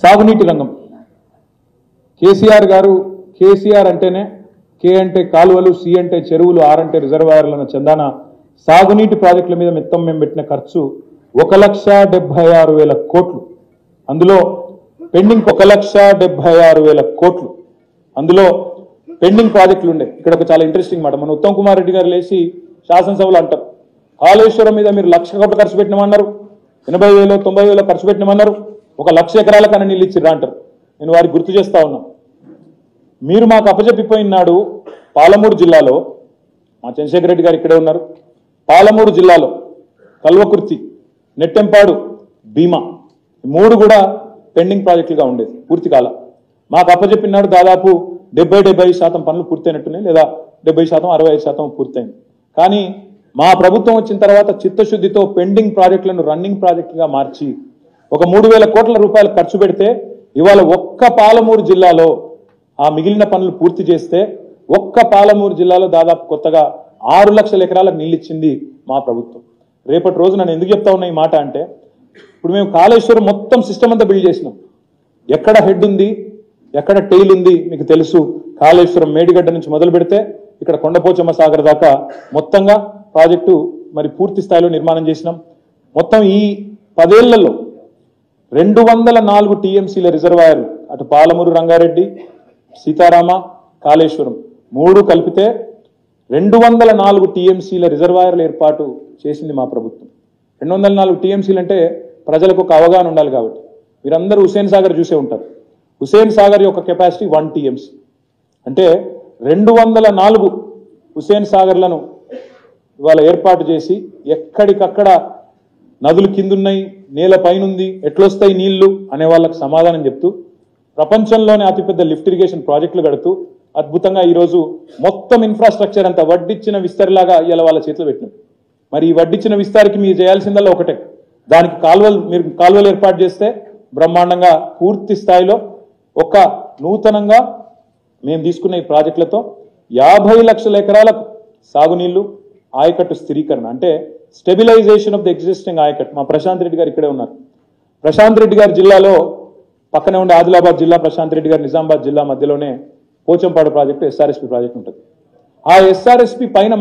సాగునీటి రంగం కేసీఆర్ గారు కేసీఆర్ అంటేనే కే అంటే కాలువలు, సి అంటే చెరువులు, ఆర్ అంటే రిజర్వాయర్ల చందాన సాగునీటి ప్రాజెక్టుల మీద మొత్తం మేము పెట్టిన ఖర్చు 1,76,000 కోట్లు. అందులో పెండింగ్ 1,76,000 కోట్లు. అందులో పెండింగ్ ప్రాజెక్టులు ఉండే. ఇక్కడ ఒక చాలా ఇంట్రెస్టింగ్ మాట, మన ఉత్తమ్ కుమార్ రెడ్డి గారు లేచి శాసనసభలో అంటారు, కాళేశ్వరం మీద మీరు 1,00,000 కోట్లు ఖర్చు పెట్టినామన్నారు, 80,000 90,000 ఖర్చు పెట్టినామన్నారు, 1,00,000 ఎకరాల కన్నా నీళ్ళు ఇచ్చిర్రా అంటారు. నేను వారికి గుర్తు చేస్తా ఉన్నా, మీరు మాకు అప్పచెప్పిపోయినాడు పాలమూరు జిల్లాలో, మా చంద్రశేఖర్ రెడ్డి గారు ఇక్కడే ఉన్నారు, పాలమూరు జిల్లాలో కల్వకుర్తి, నెట్టెంపాడు, భీమా, మూడు కూడా పెండింగ్ ప్రాజెక్టులుగా ఉండేది, పూర్తి కాల. మాకు అప్పచెప్పినాడు దాదాపు 70-75% పనులు పూర్తయినట్టున్నాయి, లేదా 70% 65% పూర్తయింది. కానీ మా ప్రభుత్వం వచ్చిన తర్వాత చిత్తశుద్ధితో పెండింగ్ ప్రాజెక్టులను రన్నింగ్ ప్రాజెక్టుగా మార్చి ఒక 3,000 కోట్ల రూపాయలు ఖర్చు పెడితే ఇవాళ ఒక్క పాలమూరు జిల్లాలో ఆ మిగిలిన పనులు పూర్తి చేస్తే ఒక్క పాలమూరు జిల్లాలో దాదాపు కొత్తగా 6 లక్షల ఎకరాలకు నీళ్ళు ఇచ్చింది మా ప్రభుత్వం. రేపటి రోజు నన్ను ఎందుకు చెప్తా ఉన్నా ఈ మాట అంటే, ఇప్పుడు మేము కాళేశ్వరం మొత్తం సిస్టమ్ అంతా బిల్డ్ చేసినాం. ఎక్కడ హెడ్ ఉంది, ఎక్కడ టెయిల్ ఉంది మీకు తెలుసు. కాళేశ్వరం మేడిగడ్డ నుంచి మొదలు పెడితే ఇక్కడ కొండపోచమ్మ సాగర్ దాకా మొత్తంగా ప్రాజెక్టు మరి పూర్తి స్థాయిలో నిర్మాణం చేసినాం. మొత్తం ఈ 10 ఏళ్లలో 204 టీఎంసీల రిజర్వాయర్లు, అటు పాలమూరు రంగారెడ్డి, సీతారామ, కాళేశ్వరం మూడు కలిపితే 204 టీఎంసీల రిజర్వాయర్ల ఏర్పాటు చేసింది మా ప్రభుత్వం. 204 టీఎంసీలు అంటే ప్రజలకు ఒక అవగాహన ఉండాలి కాబట్టి, మీరందరూ హుస్సేన్ సాగర్ చూసే ఉంటారు. హుస్సేన్ సాగర్ యొక్క కెపాసిటీ 1 టీఎంసీ అంటే 204 హుస్సేన్ సాగర్లను ఇవాళ ఏర్పాటు చేసి ఎక్కడికక్కడ నదులు కిందున్నాయి, నేల పైనుంది, ఎట్లొస్తాయి నీళ్లు అనే వాళ్ళకి సమాధానం చెప్తూ ప్రపంచంలోనే అతిపెద్ద లిఫ్ట్ ఇరిగేషన్ ప్రాజెక్టులు కడుతూ అద్భుతంగా ఈరోజు మొత్తం ఇన్ఫ్రాస్ట్రక్చర్ అంతా వడ్డిచ్చిన విస్తరిలాగా ఇలా వాళ్ళ చేతిలో పెట్టినాం. మరి ఈ వడ్డిచ్చిన విస్తారికి మీరు చేయాల్సిందల్లా ఒకటే, దానికి మీరు కాలువలు ఏర్పాటు చేస్తే బ్రహ్మాండంగా పూర్తి స్థాయిలో ఒక నూతనంగా మేము తీసుకున్న ఈ ప్రాజెక్టులతో 50 లక్షల ఎకరాలకు సాగునీళ్లు, ఆయకట్టు స్థిరీకరణ అంటే స్టెబిలైజేషన్ ఆఫ్ ది ఎగ్జిస్టింగ్ ఆయకట్టు. మా ప్రశాంత్ రెడ్డి గారు ఇక్కడే ఉన్నారు. ప్రశాంత్ రెడ్డి గారి జిల్లాలో పక్కనే ఉండే ఆదిలాబాద్ జిల్లా, ప్రశాంత్ రెడ్డి గారి నిజామాబాద్ జిల్లా మధ్యలోనే పోచంపాడు ప్రాజెక్టు, ఎస్ఆర్ఎస్పి ప్రాజెక్టు ఉంటుంది. ఆ ఎస్ఆర్ఎస్పి పైన